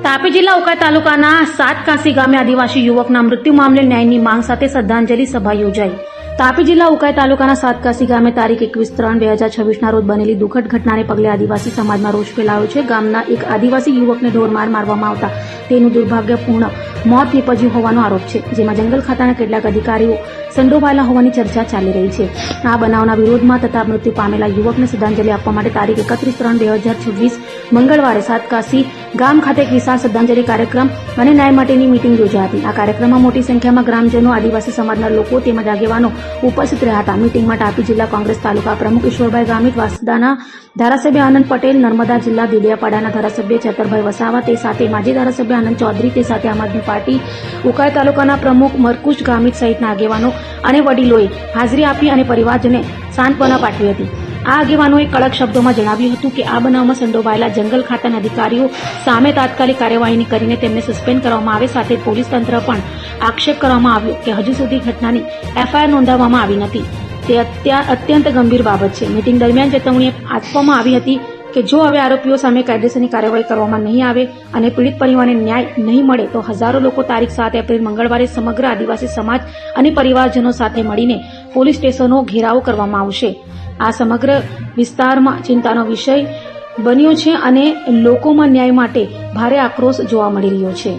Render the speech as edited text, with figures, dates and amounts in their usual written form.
તાપી જિલ્લા ઉકાઈ તાલુકાના સાતકાસી ગામે આદિવાસી યુવકના મૃત્યુ મામલે ન્યાયની માંગ સાથે શ્રદ્ધાંજલિ સભા યોજાઈ। તાપી જિલ્લા ઉકાઈ તાલુકાના સાતકાસી ગામે તારીખ 21/3/2026 રોજ બનેલી દુઃખદ ઘટનાને પગલે આદિવાસી સમાજમાં રોષ ફેલાયો છે। ગામના એક આદિવાસી યુવકને ઢોરમાર મારવામાં આવતા તેનું દુર્ભાગ્યપૂર્ણ મોત નીપજ્યું હોવાનો આરોપ છે, જેમાં જંગલ ખાતાના કેટલાક અધિકારીઓ સંડોવાયેલા હોવાની ચર્ચા ચાલી રહી છે। આ બનાવના વિરોધમાં તથા મૃત્યુ પામેલા યુવકને શ્રદ્ધાંજલિ આપવા માટે તારીખ 31/3/2026 મંગળવારે સાતકાસી ગામ ખાતે એક વિશાળ શ્રદ્ધાંજલિ કાર્યક્રમ અને ન્યાય માટેની મીટિંગ યોજાઈ હતી। આ કાર્યક્રમમાં મોટી સંખ્યામાં ગ્રામજનો, આદિવાસી સમાજના લોકો તેમજ આગેવાનો ઉપસ્થિત રહ્યા હતા। મીટિંગમાં તાપી જિલ્લા કોંગ્રેસ તાલુકા પ્રમુખ ઈશ્વરભાઈ ગામિત, વાંસદાના ધારાસભ્ય આનંદ પટેલ, નર્મદા જિલ્લા દેડિયાપાડાના ધારાસભ્ય ચેતરભાઈ વસાવા, તે સાથે માજી ધારાસભ્ય આનંદ ચૌધરી, તે સાથે આમ આદમી પાર્ટી ઉકાઈ તાલુકાના પ્રમુખ મરકુશ ગામિત સહિતના આગેવાનો અને વડીલોએ હાજરી આપી અને પરિવારજનોને સાંત્વના પાઠવી હતી। આ આગેવાનોએ કડક શબ્દોમાં જણાવ્યું હતું કે આ બનાવમાં સંડોવાયેલા જંગલ ખાતાના અધિકારીઓ સામે તાત્કાલિક કાર્યવાહી કરીને તેમને સસ્પેન્ડ કરવામાં આવે। સાથે પોલીસ તંત્ર પણ આક્ષેપ કરવામાં આવ્યો કે હજુ સુધી ઘટનાની એફઆઈઆર નોંધાવવામાં આવી નથી। તે અત્યંત ગંભીર બાબત છે। મીટિંગ દરમિયાન ચેતવણી આપવામાં આવી હતી કે જો હવે આરોપીઓ સામે કાયદેસરની કાર્યવાહી કરવામાં નહીં આવે અને પીડિત પરિવારને ન્યાય નહીં મળે તો હજારો લોકો તારીખ 7 એપ્રિલ મંગળવારે સમગ્ર આદિવાસી સમાજ અને પરિવારજનો સાથે મળીને પોલીસ સ્ટેશનો ઘેરાવ કરવામાં આવશે। આ સમગ્ર વિસ્તારમાં ચિંતાનો વિષય બન્યો છે અને લોકોમાં ન્યાય માટે ભારે આક્રોશ જોવા મળી રહ્યો છે।